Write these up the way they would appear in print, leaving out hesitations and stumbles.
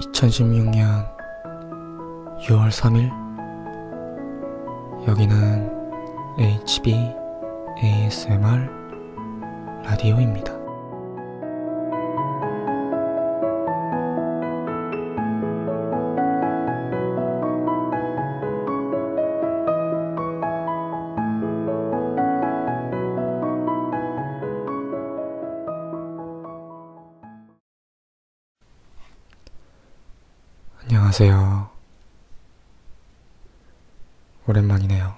2016년 6월 3일 여기는 HB ASMR 라디오입니다. 안녕하세요. 오랜만이네요.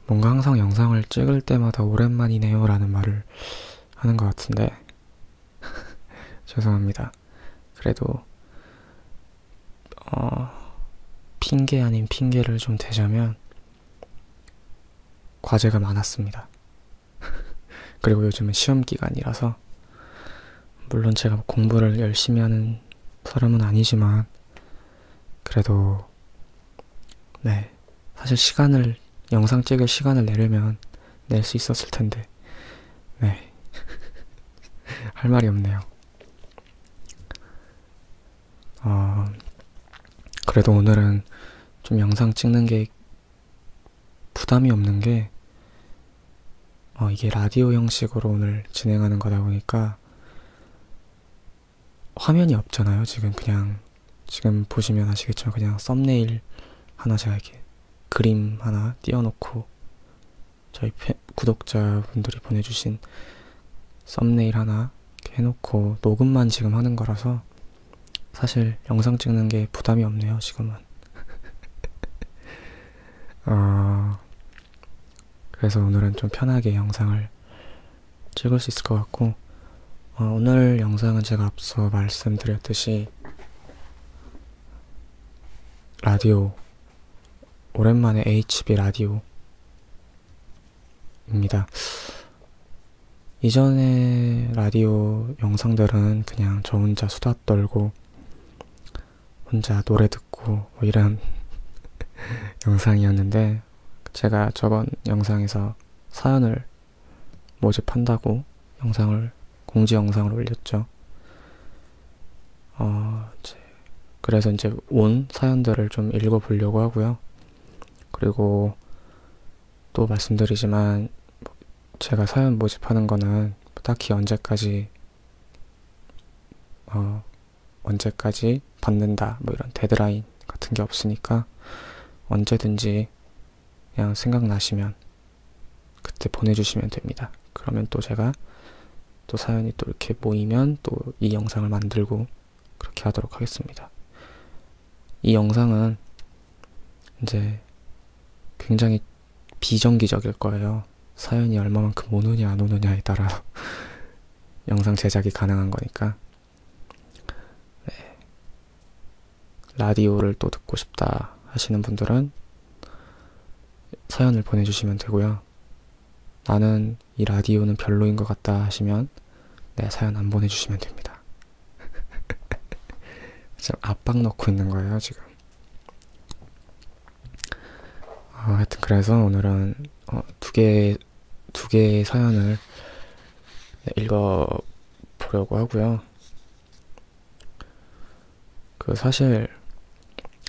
뭔가 항상 영상을 찍을 때마다 오랜만이네요 라는 말을 하는 것 같은데 죄송합니다. 그래도 핑계 아닌 핑계를 좀 대자면 과제가 많았습니다. 그리고 요즘은 시험 기간이라서 물론 제가 공부를 열심히 하는 사람은 아니지만 그래도 사실 영상 찍을 시간을 내려면 낼 수 있었을 텐데 할 말이 없네요. 그래도 오늘은 좀 영상 찍는 게 부담이 없는 게 이게 라디오 형식으로 오늘 진행하는 거다 보니까 화면이 없잖아요. 지금 보시면 아시겠지만 그냥 썸네일 하나 제가 이렇게 그림 하나 띄워놓고 저희 구독자분들이 보내주신 썸네일 하나 이렇게 해놓고 녹음만 지금 하는 거라서 사실 영상 찍는 게 부담이 없네요. 지금은. 그래서 오늘은 좀 편하게 영상을 찍을 수 있을 것 같고 오늘 영상은 제가 앞서 말씀드렸듯이 라디오, 오랜만에 HB 라디오입니다. 이전에 라디오 영상들은 그냥 저 혼자 수다 떨고 혼자 노래 듣고 뭐 이런 영상이었는데 제가 저번 영상에서 사연을 모집한다고 공지 영상을 올렸죠. 그래서 이제 온 사연들을 좀 읽어보려고 하고요. 그리고 또 말씀드리지만 제가 사연 모집하는 거는 딱히 언제까지 받는다 뭐 이런 데드라인 같은 게 없으니까 언제든지 그냥 생각나시면 그때 보내주시면 됩니다. 그러면 또 제가 또 사연이 또 이렇게 모이면 또 이 영상을 만들고 그렇게 하도록 하겠습니다. 이 영상은 이제 굉장히 비정기적일 거예요. 사연이 얼마만큼 오느냐 안 오느냐에 따라 영상 제작이 가능한 거니까. 라디오를 또 듣고 싶다 하시는 분들은 사연을 보내주시면 되고요. 나는 이 라디오는 별로인 것 같다 하시면 사연 안 보내주시면 됩니다. 지금 압박 넣고 있는 거예요 지금. 하여튼 그래서 오늘은 두 개의 사연을 읽어보려고 하고요. 사실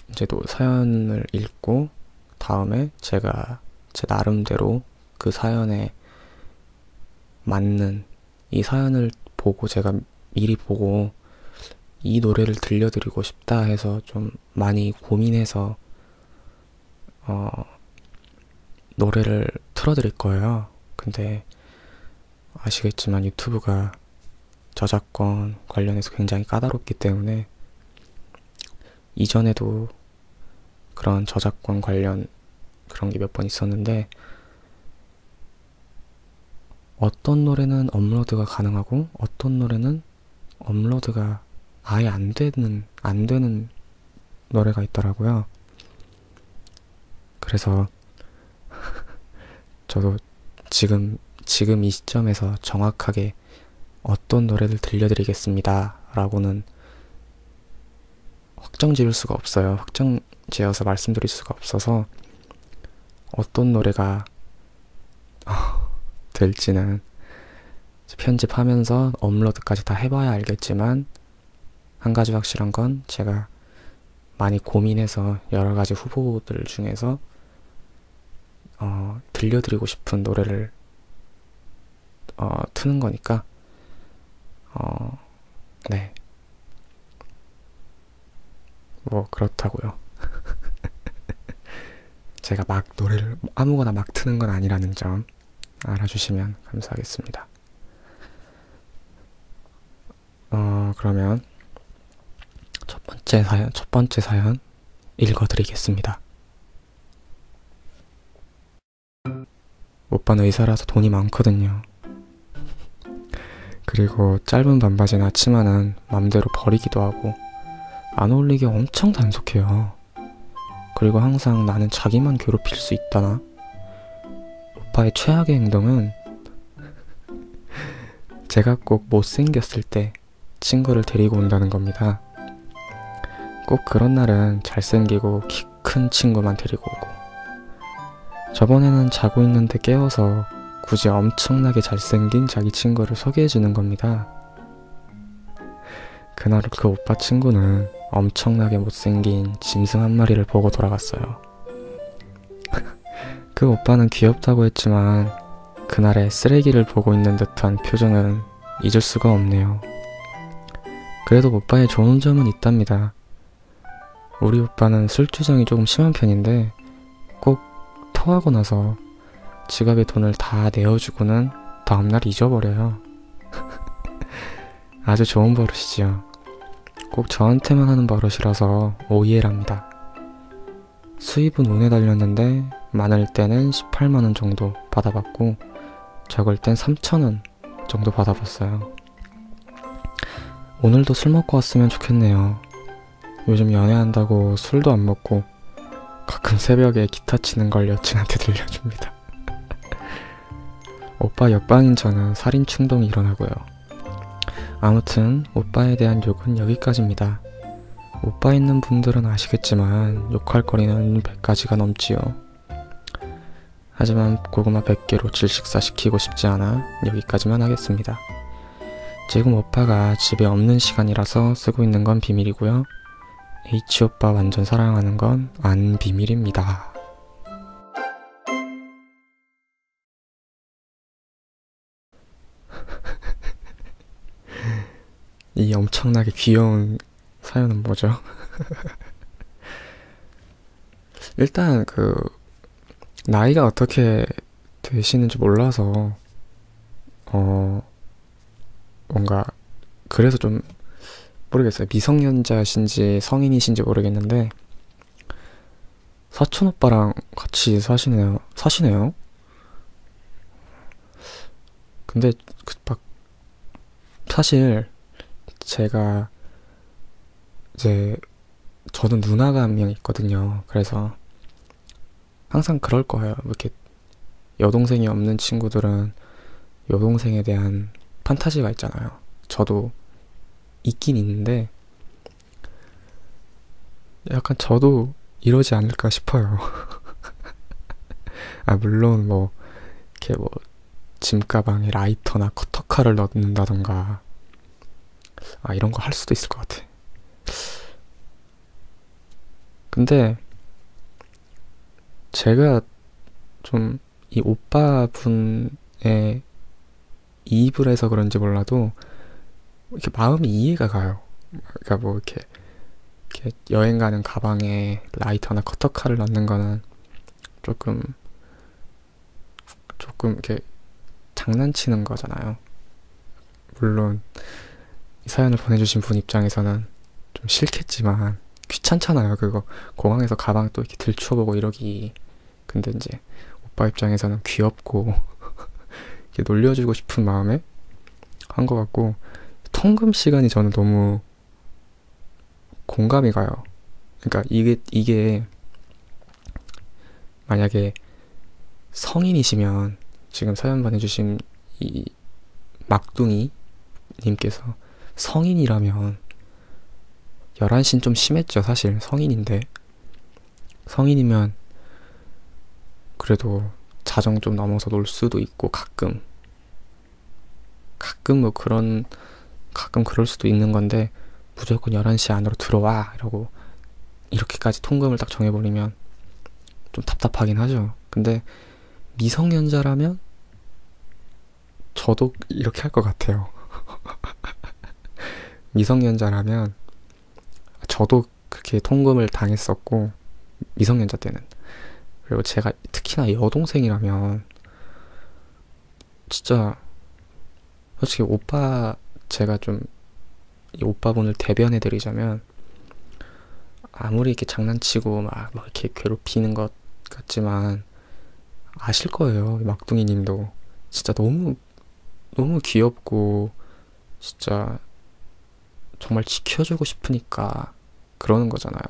이제 또 사연을 읽고 다음에 제가 제 나름대로 그 사연에 맞는 이 사연을 보고 제가 미리 보고 이 노래를 들려드리고 싶다 해서 좀 많이 고민해서 노래를 틀어드릴 거예요. 근데 아시겠지만 유튜브가 저작권 관련해서 굉장히 까다롭기 때문에 이전에도 그런 저작권 관련 그런 게 몇 번 있었는데 어떤 노래는 업로드가 가능하고 어떤 노래는 업로드가 아예 안 되는 노래가 있더라고요. 그래서 저도 지금 이 시점에서 정확하게 어떤 노래를 들려드리겠습니다 라고는 확정 지을 수가 없어요. 확정 지어서 말씀드릴 수가 없어서 어떤 노래가 될지는 편집하면서 업로드까지 다 해봐야 알겠지만, 한 가지 확실한 건 제가 많이 고민해서 여러 가지 후보들 중에서 들려드리고 싶은 노래를 트는 거니까 네, 뭐 그렇다고요. 제가 막 노래를 아무거나 막 트는 건 아니라는 점 알아주시면 감사하겠습니다. 그러면 첫 번째 사연 읽어드리겠습니다. 오빠는 의사라서 돈이 많거든요. 그리고 짧은 반바지나 치마는 맘대로 버리기도 하고 안 어울리게 엄청 단속해요. 그리고 항상 나는 자기만 괴롭힐 수 있다나? 오빠의 최악의 행동은 제가 꼭 못생겼을 때 친구를 데리고 온다는 겁니다. 꼭 그런 날은 잘생기고 키 큰 친구만 데리고 오고, 저번에는 자고 있는데 깨워서 굳이 엄청나게 잘생긴 자기 친구를 소개해주는 겁니다. 그날 그 오빠 친구는 엄청나게 못생긴 짐승 한 마리를 보고 돌아갔어요. 그 오빠는 귀엽다고 했지만 그날의 쓰레기를 보고 있는 듯한 표정은 잊을 수가 없네요. 그래도 오빠의 좋은 점은 있답니다. 우리 오빠는 술주정이 조금 심한 편인데 꼭 토하고 나서 지갑에 돈을 다 내어주고는 다음날 잊어버려요. 아주 좋은 버릇이지요. 꼭 저한테만 하는 버릇이라서 오이해랍니다. 수입은 운에 달렸는데 많을 때는 18만원 정도 받아봤고 적을 땐 3,000원 정도 받아봤어요. 오늘도 술 먹고 왔으면 좋겠네요. 요즘 연애한다고 술도 안 먹고 가끔 새벽에 기타 치는 걸 여친한테 들려줍니다. 오빠 옆방인 저는 살인 충동이 일어나고요. 아무튼 오빠에 대한 욕은 여기까지입니다. 오빠 있는 분들은 아시겠지만 욕할 거리는 100가지가 넘지요. 하지만 고구마 100개로 질식사 시키고 싶지 않아 여기까지만 하겠습니다. 지금 오빠가 집에 없는 시간이라서 쓰고 있는 건 비밀이고요. H오빠 완전 사랑하는 건 안 비밀입니다. 이 엄청나게 귀여운 사연은 뭐죠? 일단 나이가 어떻게 되시는지 몰라서 뭔가 그래서 좀 모르겠어요. 미성년자신지 성인이신지 모르겠는데 사촌 오빠랑 같이 사시네요. 근데 사실 제가 이제 저는 누나가 한 명 있거든요. 그래서 항상 그럴 거예요. 이렇게 여동생이 없는 친구들은 여동생에 대한 판타지가 있잖아요. 저도 있긴 있는데 약간 저도 이러지 않을까 싶어요. 물론 이렇게 짐가방에 라이터나 커터칼을 넣는다던가 이런 거 할 수도 있을 것 같아. 근데 제가 좀 이 오빠분의 이입을 해서 그런지 몰라도 이렇게 마음이 이해가 가요. 그러니까 이렇게 여행 가는 가방에 라이터나 커터칼을 넣는 거는 조금 이렇게 장난치는 거잖아요. 물론 이 사연을 보내주신 분 입장에서는 좀 싫겠지만 귀찮잖아요. 그거 공항에서 가방 또 이렇게 들춰보고 이러기. 근데 이제 오빠 입장에서는 귀엽고 이렇게 놀려주고 싶은 마음에 한 것 같고, 통금 시간이 저는 너무 공감이 가요. 그러니까 이게 만약에 성인이시면, 지금 사연 보내주신 이 막둥이 님께서 성인이라면 11시는 좀 심했죠. 사실 성인인데, 성인이면 그래도 자정 좀 넘어서 놀 수도 있고, 가끔 뭐 가끔 그럴 수도 있는 건데, 무조건 11시 안으로 들어와 이러고 이렇게까지 통금을 딱 정해버리면 좀 답답하긴 하죠. 근데 미성년자라면 저도 이렇게 할 것 같아요. 미성년자라면 저도 그렇게 통금을 당했었고, 미성년자 때는. 그리고 제가 특히나 여동생이라면 진짜 솔직히 제가 좀 이 오빠분을 대변해드리자면, 아무리 이렇게 장난치고 막 이렇게 괴롭히는 것 같지만 아실 거예요. 막둥이 님도 진짜 너무 귀엽고 진짜 정말 지켜주고 싶으니까 그러는 거잖아요.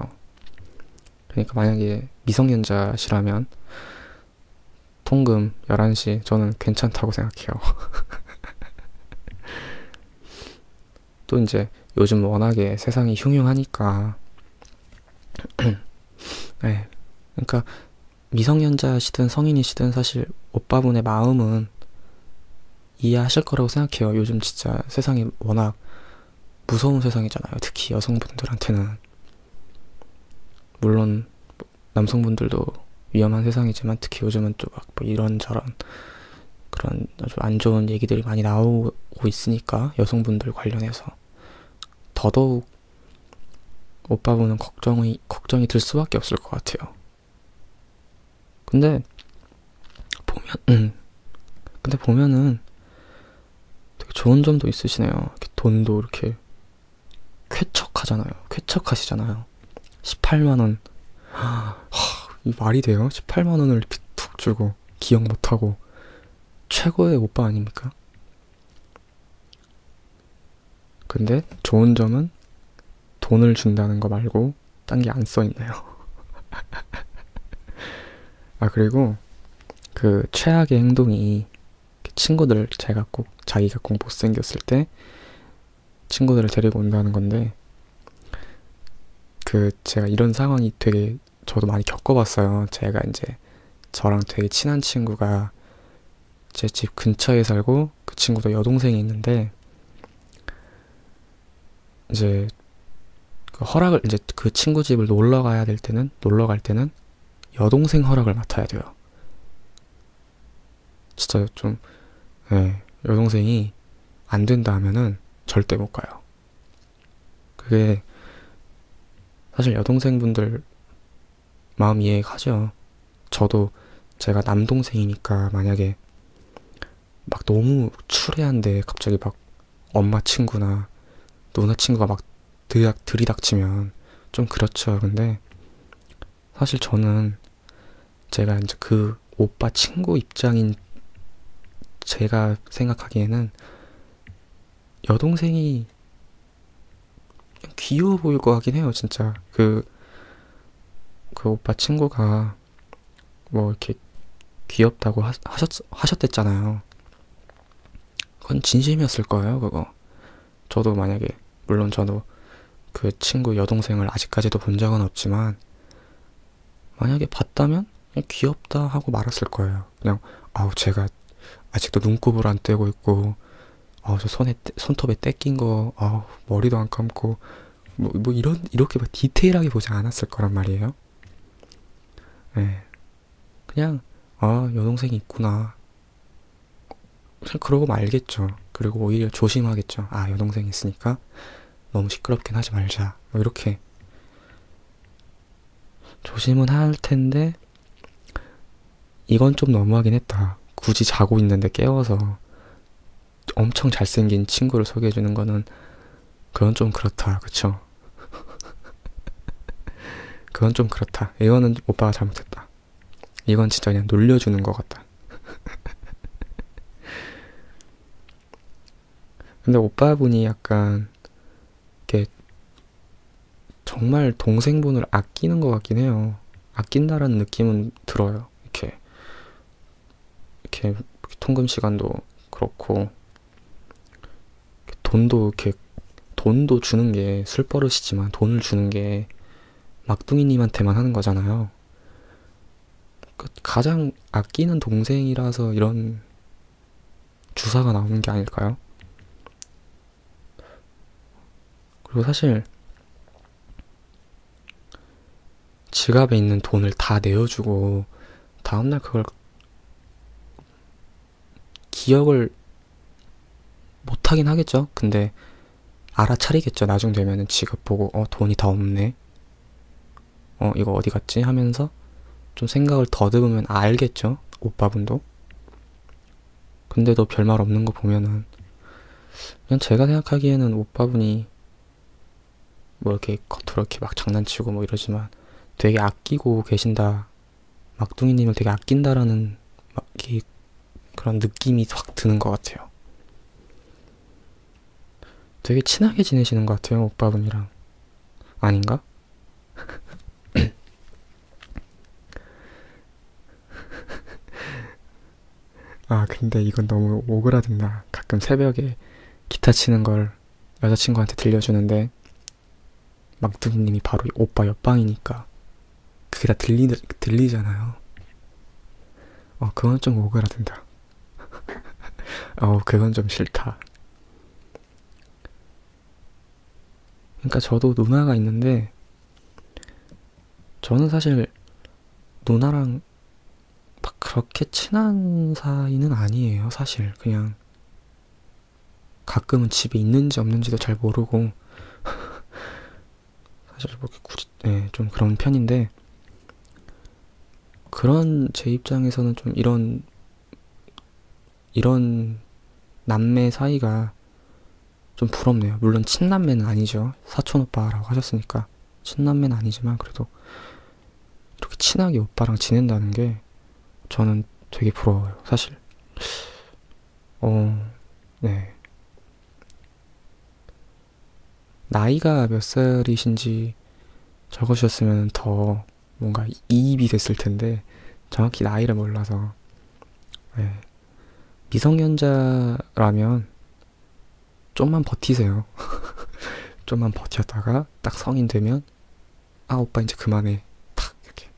그러니까 만약에 미성년자시라면 통금 11시 저는 괜찮다고 생각해요. 또 이제 요즘 워낙에 세상이 흉흉하니까 네. 그러니까 미성년자시든 성인이시든 사실 오빠분의 마음은 이해하실 거라고 생각해요. 요즘 진짜 세상이 워낙 무서운 세상이잖아요. 특히 여성분들한테는. 물론 남성분들도 위험한 세상이지만 특히 요즘은 또 막 뭐 이런저런 그런 아주 안 좋은 얘기들이 많이 나오고 있으니까 여성분들 관련해서 더더욱 오빠분은 걱정이 들 수밖에 없을 것 같아요. 근데 보면은 되게 좋은 점도 있으시네요. 이렇게 돈도 이렇게 쾌척하시잖아요. 18만 원. 이 말이 돼요? 18만 원을 이렇게 툭 주고 기억 못하고. 최고의 오빠 아닙니까? 근데 좋은 점은 돈을 준다는 거 말고 딴 게 안 써있네요. 그리고 그 최악의 행동이, 친구들, 자기가 꼭 못생겼을 때 친구들을 데리고 온다는 건데, 제가 이런 상황이 되게 저도 많이 겪어봤어요. 제가 이제 저랑 되게 친한 친구가 제 집 근처에 살고, 그 친구도 여동생이 있는데, 이제 이제 그 친구 집을 놀러 갈 때는 여동생 허락을 맡아야 돼요. 진짜 좀, 여동생이 안 된다 하면은 절대 못 가요. 그게 사실 여동생분들 마음 이해가죠. 저도 제가 남동생이니까 만약에 막 너무 추레한데 갑자기 막 엄마 친구나 누나 친구가 막 들이닥치면 좀 그렇죠. 근데 사실 저는 제가 이제 그 오빠 친구 입장인 제가 생각하기에는 여동생이 귀여워 보일 것 같긴 해요. 진짜 그 오빠 친구가 뭐 이렇게 귀엽다고 하셨댔잖아요. 그건 진심이었을 거예요, 그거. 저도 만약에, 물론 저도 그 친구 여동생을 아직까지도 본 적은 없지만, 만약에 봤다면 그냥 귀엽다 하고 말았을 거예요. 그냥, 제가 아직도 눈곱을 안 떼고 있고, 저 손톱에 때 낀 거, 머리도 안 감고, 이렇게 막 디테일하게 보지 않았을 거란 말이에요. 네. 그냥, 여동생이 있구나. 그냥 그러고 말겠죠. 그리고 오히려 조심하겠죠. 여동생이 있으니까 너무 시끄럽긴 하지 말자. 이렇게 조심은 할 텐데, 이건 좀 너무하긴 했다. 굳이 자고 있는데 깨워서 엄청 잘생긴 친구를 소개해주는 거는, 그건 좀 그렇다. 그쵸? 그건 좀 그렇다. 이거는 오빠가 잘못했다. 이건 진짜 그냥 놀려주는 것 같다. 근데 오빠분이 약간 이렇게 정말 동생분을 아끼는 것 같긴 해요. 아낀다라는 느낌은 들어요. 이렇게 통금 시간도 그렇고, 돈도 주는 게 술버릇이지만 돈을 주는 게 막둥이님한테만 하는 거잖아요. 가장 아끼는 동생이라서 이런 주사가 나오는 게 아닐까요? 그리고 사실 지갑에 있는 돈을 다 내어주고 다음날 그걸 기억을 못하긴 하겠죠. 근데 알아차리겠죠. 나중 되면은 지갑 보고 돈이 다 없네. 이거 어디 갔지? 하면서 좀 생각을 더듬으면 알겠죠. 오빠분도. 근데도 별말 없는 거 보면은 그냥 제가 생각하기에는 오빠분이 뭐 이렇게 겉으로 이렇게 막 장난치고 뭐 이러지만 되게 아끼고 계신다. 막둥이님을 되게 아낀다라는 막 그런 느낌이 확 드는 것 같아요. 되게 친하게 지내시는 것 같아요, 오빠분이랑. 아닌가? 아, 근데 이건 너무 오그라든다. 가끔 새벽에 기타 치는 걸 여자친구한테 들려주는데 막둥이님이 바로 오빠 옆방이니까 그게 다 들리잖아요. 그건 좀 오그라든다. 그건 좀 싫다. 그러니까 저도 누나가 있는데 저는 사실 누나랑 막 그렇게 친한 사이는 아니에요. 사실 그냥 가끔은 집에 있는지 없는지도 잘 모르고 사실 뭐 굳이 좀 그런 편인데 그런 제 입장에서는 좀 이런 남매 사이가 좀 부럽네요. 물론 친남매는 아니죠. 사촌 오빠라고 하셨으니까 친남매는 아니지만 그래도 이렇게 친하게 오빠랑 지낸다는 게 저는 되게 부러워요. 사실. 네. 나이가 몇 살이신지 적으셨으면 더 뭔가 이입이 됐을 텐데 정확히 나이를 몰라서. 네. 미성년자라면 좀만 버티세요. 좀만 버텼다가 딱 성인 되면 오빠 이제 그만해. 탁 이렇게.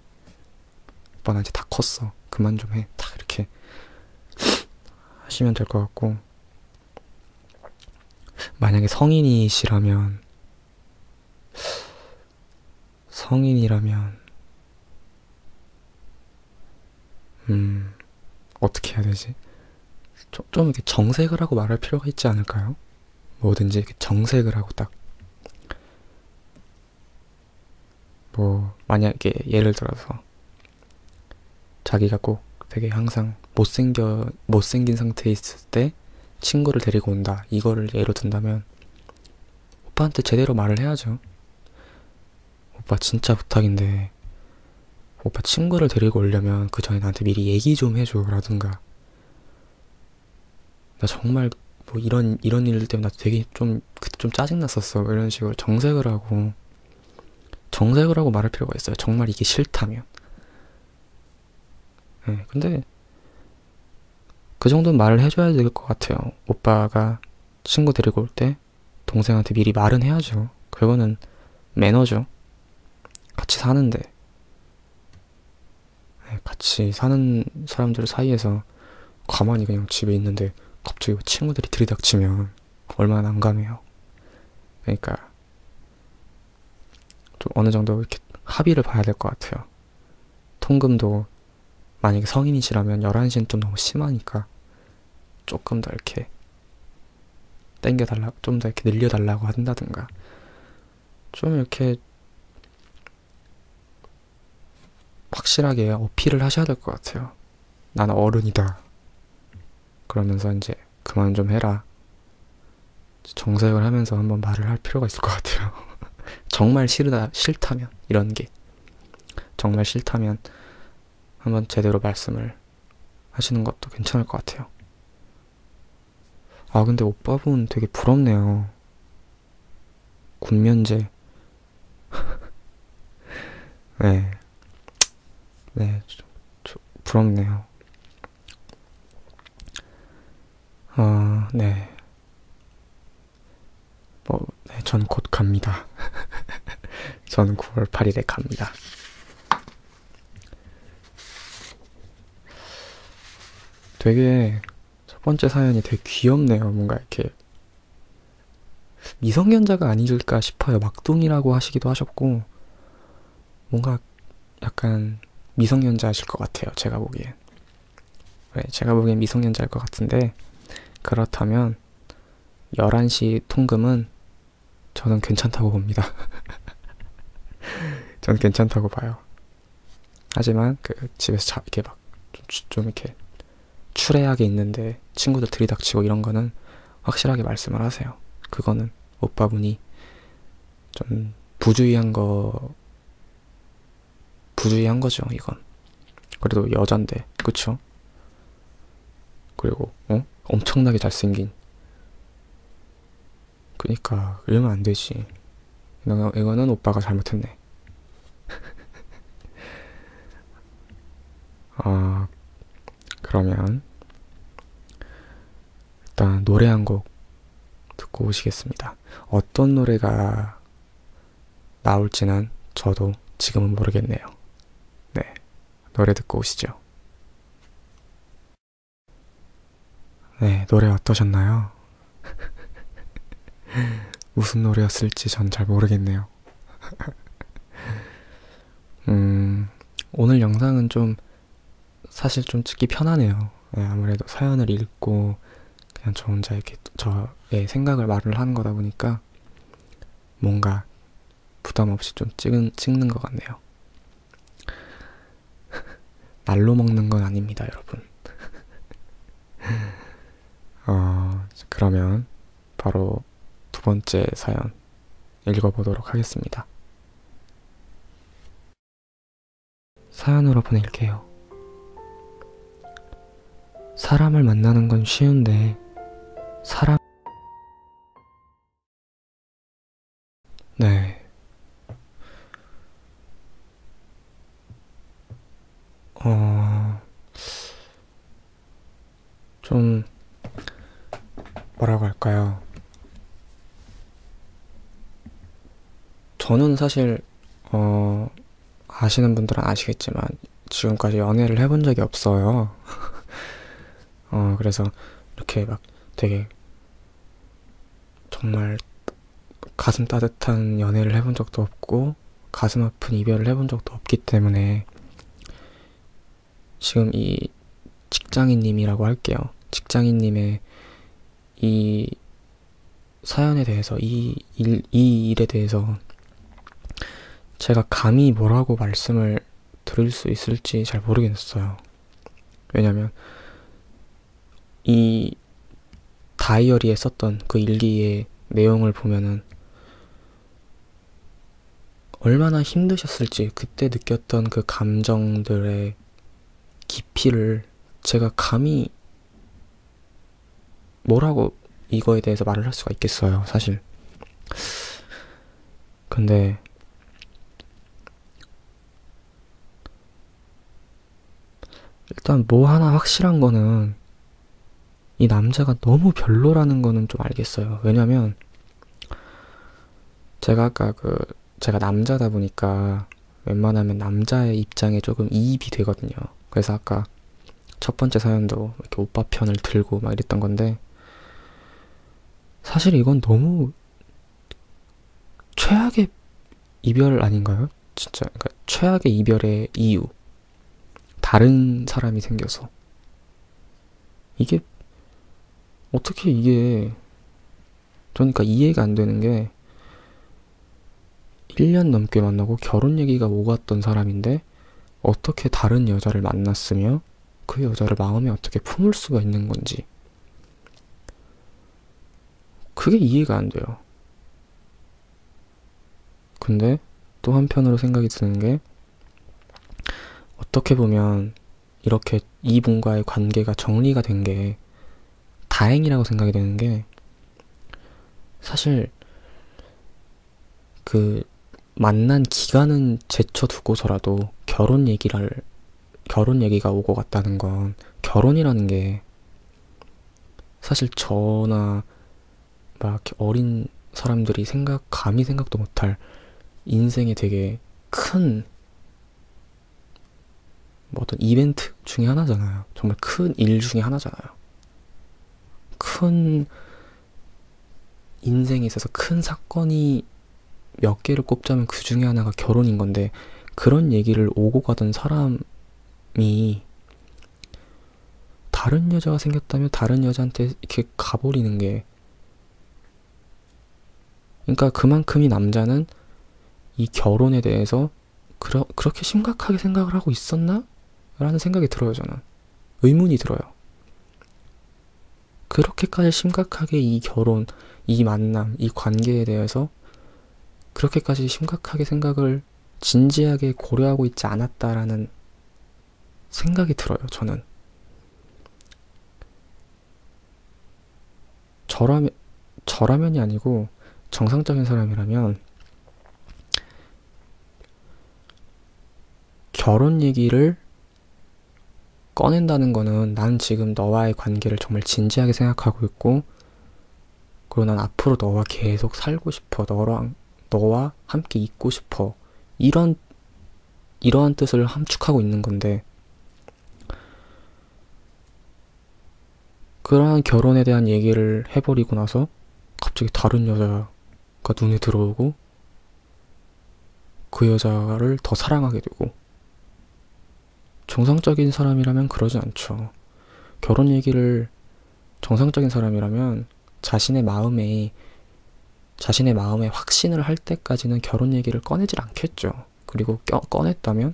오빠 나 이제 다 컸어. 그만 좀 해. 탁 이렇게 하시면 될 것 같고 만약에 성인이라면 어떻게 해야 되지? 좀 이렇게 정색을 하고 말할 필요가 있지 않을까요? 뭐든지 이렇게 정색을 하고 딱 뭐 만약에 예를 들어서 자기가 꼭 되게 항상 못생긴 상태에 있을 때 친구를 데리고 온다. 이거를 예로 든다면 오빠한테 제대로 말을 해야죠. 오빠 진짜 부탁인데 오빠 친구를 데리고 오려면 그 전에 나한테 미리 얘기 좀 해줘 라든가 나 정말 뭐 이런 일 때문에 나 되게 그때 좀 짜증났었어. 이런 식으로 정색을 하고 말할 필요가 있어요. 정말 이게 싫다면. 네, 근데 그 정도는 말을 해줘야 될 것 같아요. 오빠가 친구 데리고 올 때 동생한테 미리 말은 해야죠. 그거는 매너죠. 같이 사는데. 네, 같이 사는 사람들 사이에서 가만히 그냥 집에 있는데 갑자기 친구들이 들이닥치면 얼마나 난감해요. 그러니까 좀 어느 정도 이렇게 합의를 봐야 될 것 같아요. 통금도 만약에 성인이시라면 11시는 좀 너무 심하니까 조금 더 이렇게 좀 더 이렇게 늘려달라고 한다든가 좀 이렇게 확실하게 어필을 하셔야 될 것 같아요. 나는 어른이다. 그러면서 이제 그만 좀 해라. 정색을 하면서 한번 말을 할 필요가 있을 것 같아요. 정말 싫다면 이런 게 정말 싫다면 한번 제대로 말씀을 하시는 것도 괜찮을 것 같아요. 근데 오빠분 되게 부럽네요. 군면제. 네. 네, 부럽네요. 네. 네, 전 곧 갑니다. 저는 9월 8일에 갑니다. 되게 첫 번째 사연이 되게 귀엽네요. 뭔가 이렇게 미성년자가 아닐까 싶어요. 막둥이라고 하시기도 하셨고 뭔가 약간 미성년자실 것 같아요. 제가 보기엔. 네, 제가 보기엔 미성년자일 것 같은데 그렇다면 11시 통금은 저는 괜찮다고 봅니다. 저는 괜찮다고 봐요. 하지만 그 집에서 이렇게 막 좀 이렇게 추레하게 있는데 친구들 들이닥치고 이런 거는 확실하게 말씀을 하세요. 그거는 오빠분이 좀 부주의한 거죠, 이건. 그래도 여잔데, 그쵸? 그리고, 엄청나게 잘생긴. 그니까, 이러면 안 되지. 이거는 오빠가 잘못했네. 그러면, 일단 노래 한 곡 듣고 오시겠습니다. 어떤 노래가 나올지는 저도 지금은 모르겠네요. 네, 노래 듣고 오시죠. 네, 노래 어떠셨나요? 무슨 노래였을지 전 잘 모르겠네요. 오늘 영상은 사실 좀 찍기 편하네요. 네, 아무래도 사연을 읽고 그냥 저 혼자 이렇게 저의 생각을 말을 하는 거다 보니까 뭔가 부담 없이 좀 찍는 것 같네요. 날로 먹는 건 아닙니다, 여러분. 그러면 바로 두 번째 사연 읽어보도록 하겠습니다. 사연으로 보낼게요. 사람을 만나는 건 쉬운데 네. 좀 뭐라고 할까요? 저는 사실 아시는 분들은 아시겠지만 지금까지 연애를 해본 적이 없어요. 그래서 이렇게 막 되게 정말 가슴 따뜻한 연애를 해본 적도 없고 가슴 아픈 이별을 해본 적도 없기 때문에 지금 이 직장인님이라고 할게요. 직장인님의 이 사연에 대해서 이 일에 대해서 제가 감히 뭐라고 말씀을 드릴 수 있을지 잘 모르겠어요. 왜냐면 이 다이어리에 썼던 그 일기의 내용을 보면은 얼마나 힘드셨을지 그때 느꼈던 그 감정들의 깊이를 제가 감히 뭐라고 이거에 대해서 말을 할 수가 있겠어요, 사실. 근데 일단 뭐 하나 확실한 거는 이 남자가 너무 별로라는 거는 좀 알겠어요. 왜냐면 제가 아까 제가 남자다 보니까 웬만하면 남자의 입장에 조금 이입이 되거든요. 그래서 아까 첫 번째 사연도 이렇게 오빠 편을 들고 막 이랬던 건데 사실 이건 너무 최악의 이별 아닌가요? 진짜 그러니까 최악의 이별의 이유. 다른 사람이 생겨서 이게 어떻게 그러니까 이해가 안 되는 게 1년 넘게 만나고 결혼 얘기가 오갔던 사람인데 어떻게 다른 여자를 만났으며 그 여자를 마음에 어떻게 품을 수가 있는 건지 그게 이해가 안 돼요. 근데 또 한편으로 생각이 드는 게 어떻게 보면 이렇게 이분과의 관계가 정리가 된 게 다행이라고 생각이 되는 게 사실 그 만난 기간은 제쳐두고서라도 결혼 얘기가 오고 갔다는 건 결혼이라는 게 사실 저나 막 이렇게 어린 사람들이 감히 생각도 못할 인생에 되게 큰 뭐 어떤 이벤트 중에 하나잖아요. 정말 큰 일 중에 하나잖아요. 큰 인생에 있어서 큰 사건이 몇 개를 꼽자면 그 중에 하나가 결혼인 건데, 그런 얘기를 오고 가던 사람이 다른 여자가 생겼다면 다른 여자한테 이렇게 가버리는 게, 그러니까 그만큼 이 남자는 이 결혼에 대해서 그렇게 심각하게 생각을 하고 있었나? 라는 생각이 들어요, 저는. 의문이 들어요. 그렇게까지 심각하게 이 결혼, 이 만남, 이 관계에 대해서 그렇게까지 심각하게 생각을 진지하게 고려하고 있지 않았다라는 생각이 들어요, 저는. 저라면이 아니고 정상적인 사람이라면 결혼 얘기를 꺼낸다는 거는, 난 지금 너와의 관계를 정말 진지하게 생각하고 있고, 그리고 난 앞으로 너와 계속 살고 싶어, 너와 함께 있고 싶어, 이러한 뜻을 함축하고 있는 건데, 그러한 결혼에 대한 얘기를 해버리고 나서 갑자기 다른 여자가 눈에 들어오고 그 여자를 더 사랑하게 되고, 정상적인 사람이라면 그러지 않죠. 결혼 얘기를 정상적인 사람이라면 자신의 마음에 확신을 할 때까지는 결혼 얘기를 꺼내질 않겠죠. 그리고 꺼냈다면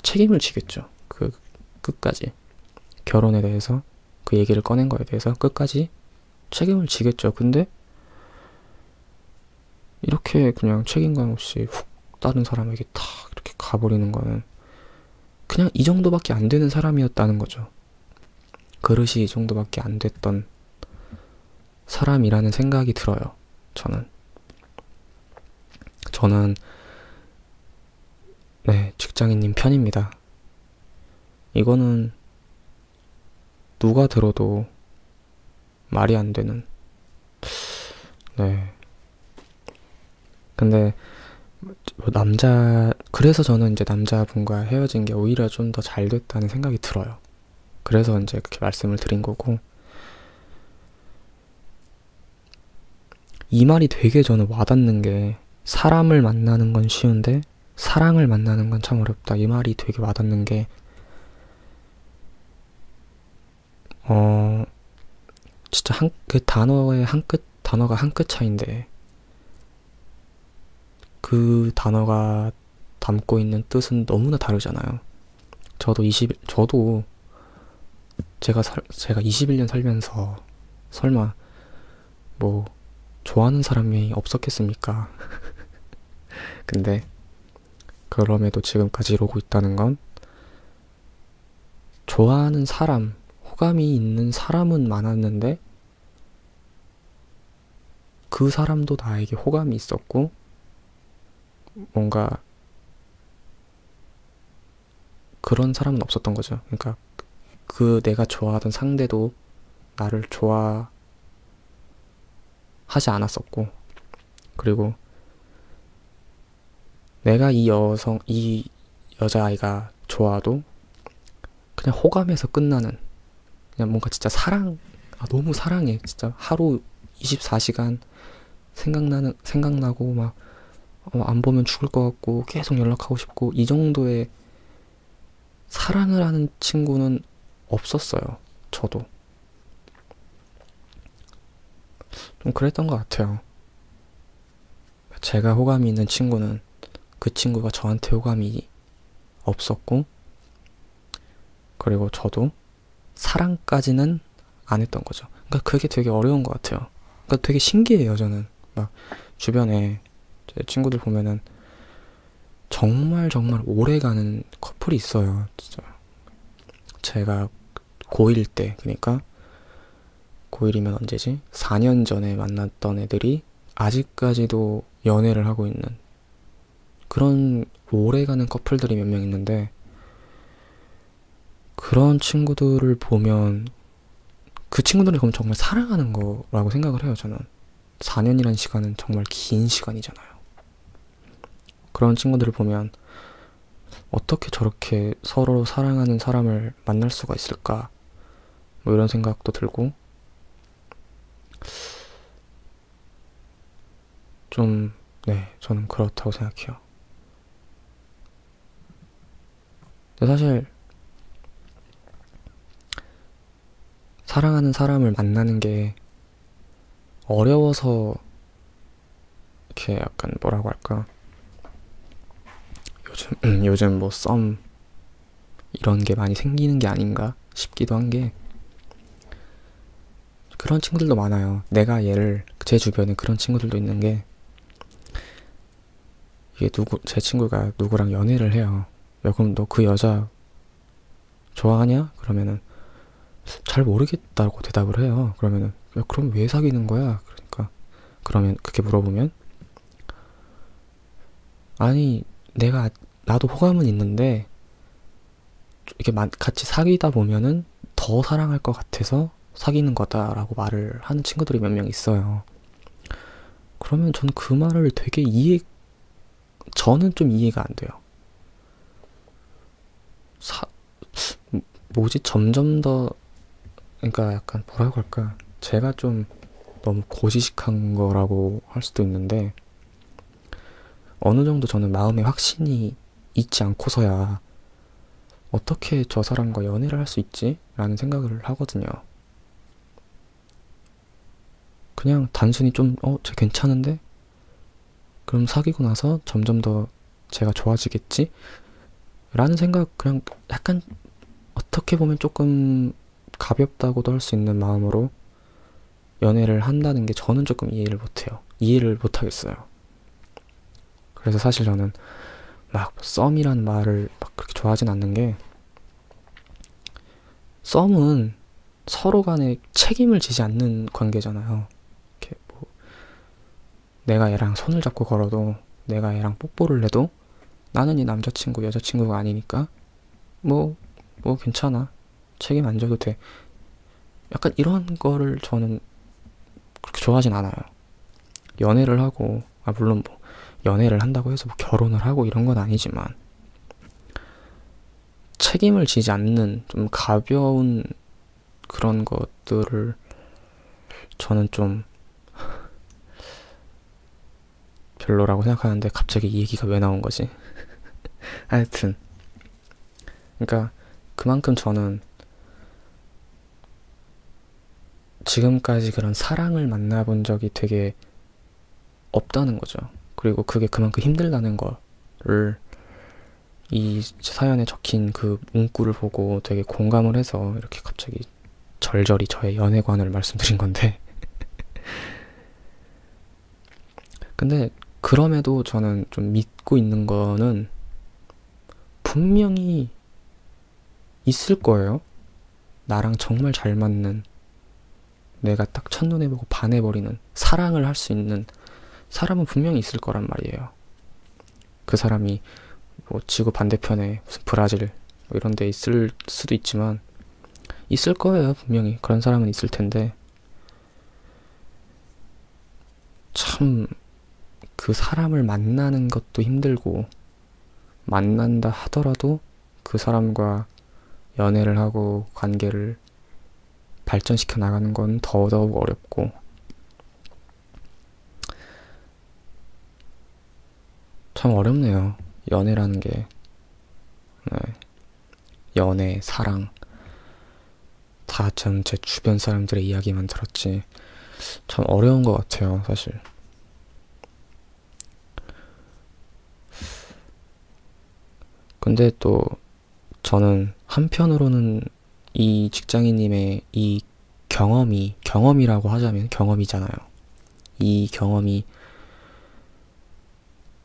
책임을 지겠죠. 끝까지. 결혼에 대해서, 그 얘기를 꺼낸 거에 대해서 끝까지 책임을 지겠죠. 근데 이렇게 그냥 책임감 없이 훅 다른 사람에게 탁 이렇게 가버리는 거는 그냥 이 정도밖에 안 되는 사람이었다는 거죠. 그릇이 이 정도밖에 안 됐던 사람이라는 생각이 들어요, 저는 네, 직장인님 편입니다. 이거는 누가 들어도 말이 안 되는. 네. 근데 그래서 저는 이제 남자분과 헤어진 게 오히려 좀 더 잘 됐다는 생각이 들어요. 그래서 이제 그렇게 말씀을 드린 거고, 이 말이 되게 저는 와닿는 게, 사람을 만나는 건 쉬운데 사랑을 만나는 건 참 어렵다. 이 말이 되게 와닿는 게, 진짜 그 단어가 한 끗 차이인데, 그 단어가 담고 있는 뜻은 너무나 다르잖아요. 저도 제가 21년 살면서 설마 뭐 좋아하는 사람이 없었겠습니까? 근데 그럼에도 지금까지 이러고 있다는 건, 좋아하는 사람, 호감이 있는 사람은 많았는데 그 사람도 나에게 호감이 있었고, 뭔가 그런 사람은 없었던 거죠. 그러니까 내가 좋아하던 상대도 나를 좋아하지 않았었고, 그리고 내가 이 여자아이가 좋아도 그냥 호감에서 끝나는, 그냥 뭔가 진짜 너무 사랑해. 진짜 하루 24시간 생각나고 막 안 보면 죽을 것 같고 계속 연락하고 싶고, 이 정도의 사랑을 하는 친구는 없었어요. 저도 좀 그랬던 것 같아요. 제가 호감이 있는 친구는 그 친구가 저한테 호감이 없었고, 그리고 저도 사랑까지는 안 했던 거죠. 그러니까 그게 되게 어려운 것 같아요. 그러니까 되게 신기해요, 저는. 막 주변에 제 친구들 보면은 정말 오래가는 커플이 있어요, 진짜. 제가 고1 때, 그러니까 고1이면 언제지? 4년 전에 만났던 애들이 아직까지도 연애를 하고 있는 그런 오래가는 커플들이 몇 명 있는데, 그런 친구들을 보면 그 친구들이 그럼 정말 사랑하는 거라고 생각을 해요, 저는. 4년이라는 시간은 정말 긴 시간이잖아요. 그런 친구들을 보면 어떻게 저렇게 서로 사랑하는 사람을 만날 수가 있을까? 뭐 이런 생각도 들고, 좀, 네, 저는 그렇다고 생각해요. 근데 사실, 사랑하는 사람을 만나는 게 어려워서, 이렇게 약간 뭐라고 할까? 요즘 뭐 이런 게 많이 생기는 게 아닌가 싶기도 한 게, 그런 친구들도 많아요. 제 주변에 그런 친구들도 있는 게, 제 친구가 누구랑 연애를 해요. 야, 그럼 너 그 여자 좋아하냐? 그러면은, 잘 모르겠다고 대답을 해요. 그러면은, 야, 그럼 왜 사귀는 거야? 그러니까, 그러면, 그렇게 물어보면, 아니, 나도 호감은 있는데, 이렇게 같이 사귀다 보면은 더 사랑할 것 같아서 사귀는 거다라고 말을 하는 친구들이 몇 명 있어요. 그러면 저는 그 말을 저는 좀 이해가 안 돼요. 사, 뭐지? 점점 더, 그러니까 약간 뭐라고 할까? 제가 좀 너무 고지식한 거라고 할 수도 있는데, 어느 정도 저는 마음에 확신이 있지 않고서야 어떻게 저 사람과 연애를 할 수 있지? 라는 생각을 하거든요. 그냥 단순히 쟤 괜찮은데? 그럼 사귀고 나서 점점 더 제가 좋아지겠지? 라는 생각, 그냥 약간 어떻게 보면 조금 가볍다고도 할 수 있는 마음으로 연애를 한다는 게 저는 조금 이해를 못해요. 이해를 못하겠어요. 그래서 사실 저는 막 썸이라는 말을 막 그렇게 좋아하진 않는 게, 썸은 서로 간에 책임을 지지 않는 관계잖아요. 이렇게 뭐 내가 얘랑 손을 잡고 걸어도, 내가 얘랑 뽀뽀를 해도 나는 이 남자친구, 여자친구가 아니니까 뭐 괜찮아. 책임 안 져도 돼. 약간 이런 거를 저는 그렇게 좋아하진 않아요. 연애를 하고, 물론 뭐 연애를 한다고 해서 뭐 결혼을 하고 이런 건 아니지만, 책임을 지지 않는 좀 가벼운 그런 것들을 저는 좀 별로라고 생각하는데, 갑자기 이 얘기가 왜 나온 거지? 하여튼, 그러니까 그만큼 저는 지금까지 그런 사랑을 만나본 적이 되게 없다는 거죠. 그리고 그게 그만큼 힘들다는 거를 이 사연에 적힌 그 문구를 보고 되게 공감을 해서 이렇게 갑자기 절절히 저의 연애관을 말씀드린 건데, 근데 그럼에도 저는 좀 믿고 있는 거는 분명히 있을 거예요. 나랑 정말 잘 맞는, 내가 딱 첫눈에 보고 반해버리는, 사랑을 할 수 있는 사람은 분명히 있을 거란 말이에요. 그 사람이 뭐 지구 반대편에 무슨 브라질 뭐 이런 데 있을 수도 있지만, 있을 거예요. 분명히 그런 사람은 있을 텐데, 참 그 사람을 만나는 것도 힘들고, 만난다 하더라도 그 사람과 연애를 하고 관계를 발전시켜 나가는 건 더더욱 어렵고, 참 어렵네요. 연애라는 게. 네. 연애, 사랑, 다 참 제 주변 사람들의 이야기만 들었지, 참 어려운 것 같아요, 사실. 근데 또 저는 한편으로는 이 직장인님의 이 경험이라고 하자면 경험이잖아요. 이 경험이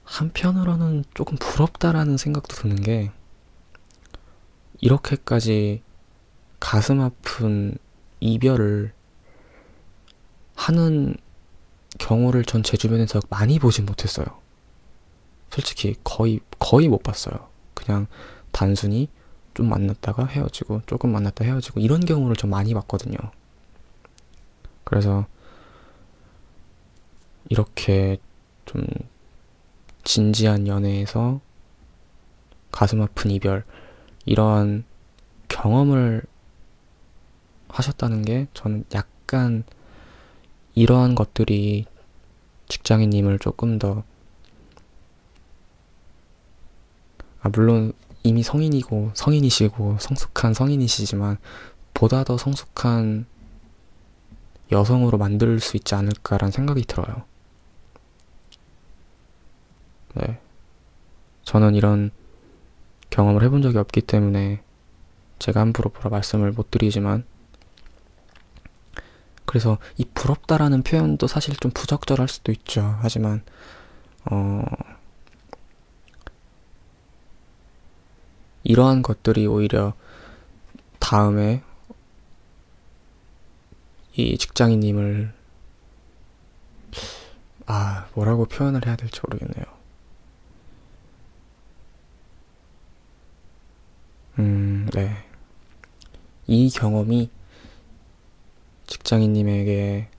한편으로는 조금 부럽다라는 생각도 드는 게, 이렇게까지 가슴 아픈 이별을 하는 경우를 전 제 주변에서 많이 보진 못했어요. 솔직히 거의 못 봤어요. 그냥 단순히 좀 만났다가 헤어지고, 조금 만났다 헤어지고, 이런 경우를 좀 많이 봤거든요. 그래서 이렇게 좀 진지한 연애에서 가슴 아픈 이별, 이러한 경험을 하셨다는 게 저는 약간 이러한 것들이 직장인님을 조금 더, 물론 이미 성인이시고 성숙한 성인이시지만 보다 더 성숙한 여성으로 만들 수 있지 않을까라는 생각이 들어요. 네. 저는 이런 경험을 해본 적이 없기 때문에 제가 함부로 뭐라 말씀을 못 드리지만, 그래서 이 부럽다라는 표현도 사실 좀 부적절할 수도 있죠. 하지만 이러한 것들이 오히려 다음에 이 직장인님을 뭐라고 표현을 해야 될지 모르겠네요. 네. 이 경험이 직장인님에게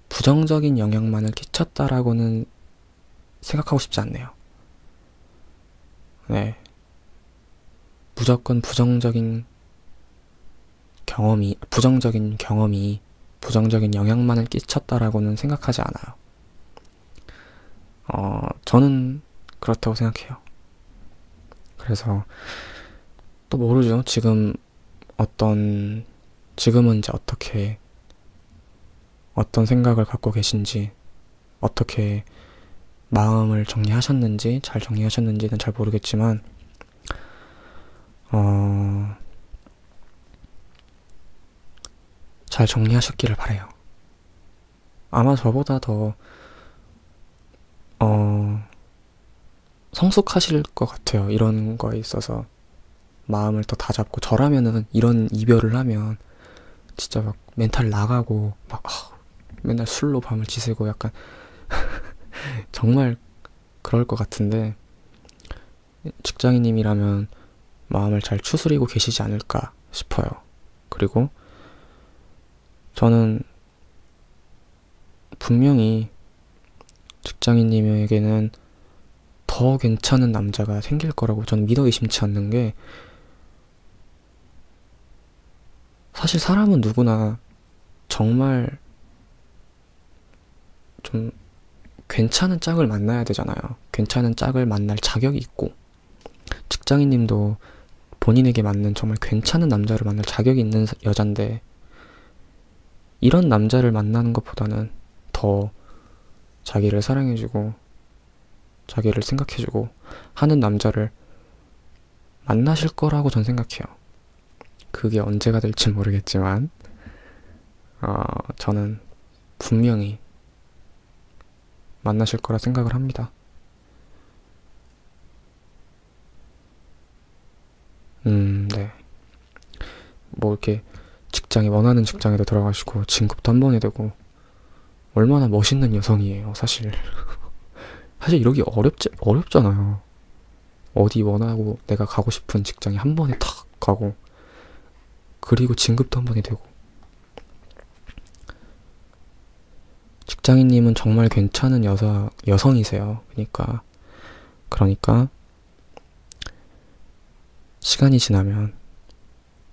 부정적인 영향만을 끼쳤다라고는 생각하고 싶지 않네요. 네. 무조건 부정적인 경험이 부정적인 영향만을 끼쳤다라고는 생각하지 않아요. 저는 그렇다고 생각해요. 그래서 또 모르죠. 지금은 이제 어떤 생각을 갖고 계신지, 어떻게 마음을 정리하셨는지, 잘 정리하셨는지는 잘 모르겠지만, 잘 정리하셨기를 바라요. 아마 저보다 더, 성숙하실 것 같아요. 이런 거에 있어서. 마음을 더 다잡고, 저라면은 이런 이별을 하면 진짜 막 멘탈 나가고, 막, 맨날 술로 밤을 지새고 약간, 정말 그럴 것 같은데, 직장인님이라면 마음을 잘 추스리고 계시지 않을까 싶어요. 그리고 저는 분명히 직장인님에게는 더 괜찮은 남자가 생길 거라고 저는 믿어 의심치 않는 게, 사실 사람은 누구나 정말 좀 괜찮은 짝을 만나야 되잖아요. 괜찮은 짝을 만날 자격이 있고, 직장인님도 본인에게 맞는 정말 괜찮은 남자를 만날 자격이 있는 여잔데, 이런 남자를 만나는 것보다는 더 자기를 사랑해주고 자기를 생각해주고 하는 남자를 만나실 거라고 전 생각해요. 그게 언제가 될지 모르겠지만 저는 분명히 만나실 거라 생각을 합니다. 네. 뭐 이렇게 원하는 직장에도 들어가시고 진급도 한 번에 되고 얼마나 멋있는 여성이에요, 사실. 사실 이러기 어렵잖아요. 어디 원하고 내가 가고 싶은 직장에 한 번에 탁 가고, 그리고 진급도 한 번에 되고. 직장인님은 정말 괜찮은 여성이세요. 그러니까 시간이 지나면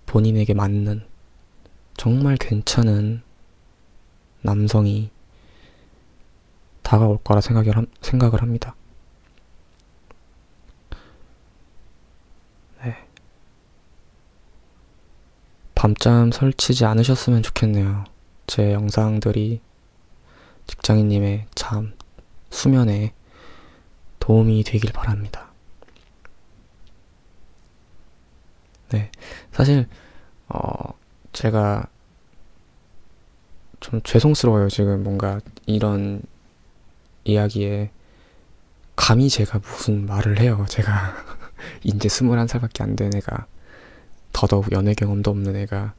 본인에게 맞는 정말 괜찮은 남성이 다가올 거라 생각을 합니다. 네. 밤잠 설치지 않으셨으면 좋겠네요. 제 영상들이 직장인님의 수면에 도움이 되길 바랍니다. 네. 사실, 제가 좀 죄송스러워요. 지금 뭔가 이런 이야기에 감히 제가 무슨 말을 해요. 제가 이제 21살밖에 안 된 애가, 더더욱 연애 경험도 없는 애가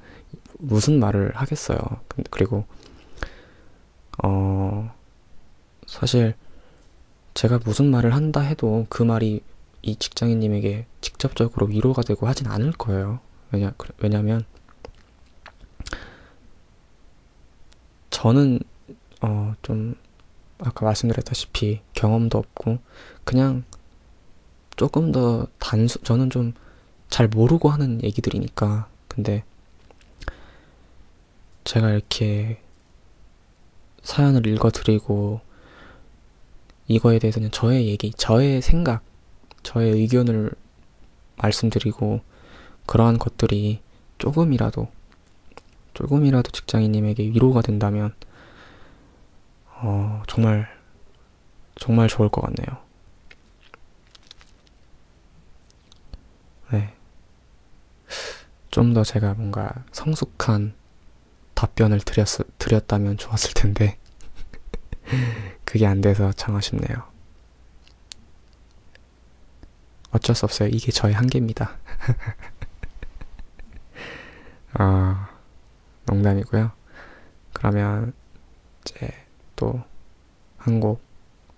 무슨 말을 하겠어요. 그리고 사실 제가 무슨 말을 한다 해도 그 말이 이 직장인님에게 직접적으로 위로가 되고 하진 않을 거예요. 왜냐면 저는 좀 아까 말씀드렸다시피 경험도 없고 그냥 조금 더 저는 좀 잘 모르고 하는 얘기들이니까. 근데 제가 이렇게 사연을 읽어드리고 이거에 대해서는 저의 얘기, 저의 생각, 저의 의견을 말씀드리고 그러한 것들이 조금이라도 직장인님에게 위로가 된다면 정말 정말 좋을 것 같네요. 네. 좀 더 제가 뭔가 성숙한 답변을 드렸다면 좋았을 텐데 그게 안 돼서 참 아쉽네요. 어쩔 수 없어요. 이게 저의 한계입니다. 농담이고요. 그러면 이제 또 한 곡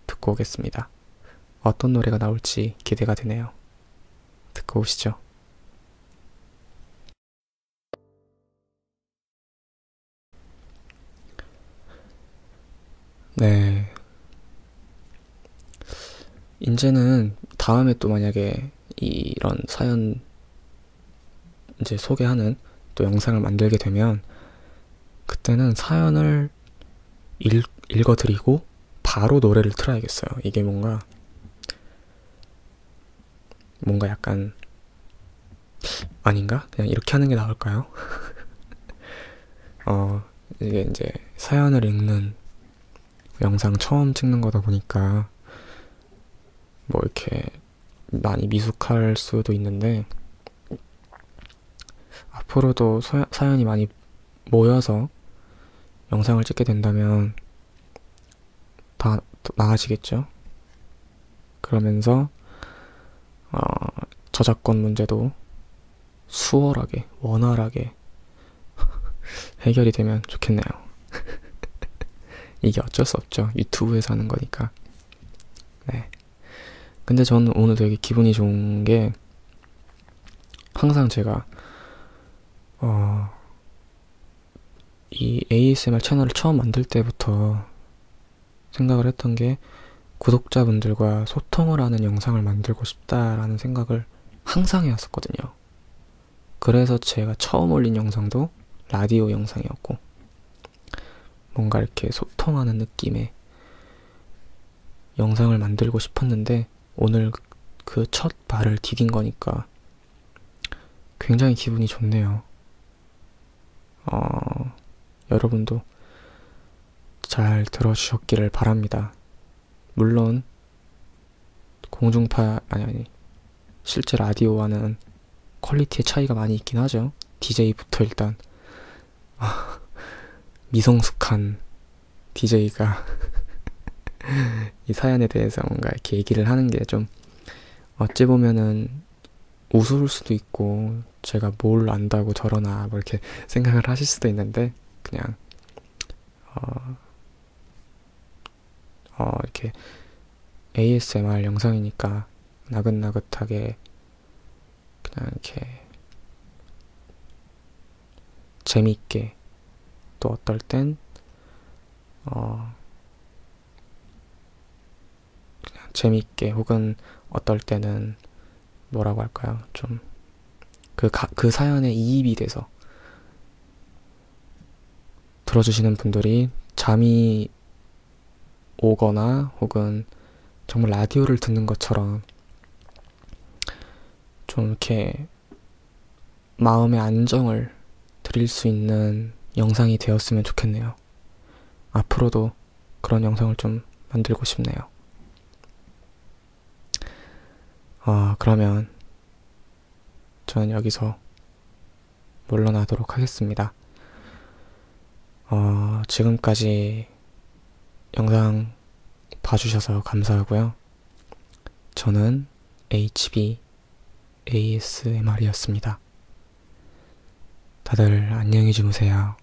듣고 오겠습니다. 어떤 노래가 나올지 기대가 되네요. 듣고 오시죠. 네. 이제는 다음에 또 만약에 이런 사연 이제 소개하는 또 영상을 만들게 되면 그때는 사연을 읽어드리고 바로 노래를 틀어야겠어요. 이게 뭔가 약간 아닌가? 그냥 이렇게 하는 게 나을까요? 이게 이제 사연을 읽는 영상 처음 찍는 거다 보니까 뭐 이렇게 많이 미숙할 수도 있는데 앞으로도 사연이 많이 모여서 영상을 찍게 된다면 다 나아지겠죠? 그러면서 저작권 문제도 수월하게, 원활하게 해결이 되면 좋겠네요. 이게 어쩔 수 없죠. 유튜브에서 하는 거니까. 네. 근데 저는 오늘 되게 기분이 좋은 게 항상 제가 이 ASMR 채널을 처음 만들 때부터 생각을 했던 게 구독자분들과 소통을 하는 영상을 만들고 싶다라는 생각을 항상 해왔었거든요. 그래서 제가 처음 올린 영상도 라디오 영상이었고 뭔가 이렇게 소통하는 느낌의 영상을 만들고 싶었는데 오늘 그 첫 발을 디딘 거니까 굉장히 기분이 좋네요. 여러분도 잘 들어주셨기를 바랍니다. 물론 공중파 실제 라디오와는 퀄리티의 차이가 많이 있긴 하죠. DJ부터 일단 미성숙한 DJ가 이 사연에 대해서 뭔가 이렇게 얘기를 하는 게 좀 어찌 보면은 우스울 수도 있고 제가 뭘 안다고 저러나 뭐 이렇게 생각을 하실 수도 있는데 그냥 이렇게 ASMR 영상이니까 나긋나긋하게 그냥 이렇게 재밌게 또 어떨 땐 그냥 재밌게 혹은 어떨 때는 뭐라고 할까요? 좀 그 사연에 이입이 돼서 들어주시는 분들이 잠이 오거나 혹은 정말 라디오를 듣는 것처럼 좀 이렇게 마음의 안정을 드릴 수 있는 영상이 되었으면 좋겠네요. 앞으로도 그런 영상을 좀 만들고 싶네요. 그러면 저는 여기서 물러나도록 하겠습니다. 지금까지 영상 봐주셔서 감사하고요. 저는 HB ASMR이었습니다. 다들 안녕히 주무세요.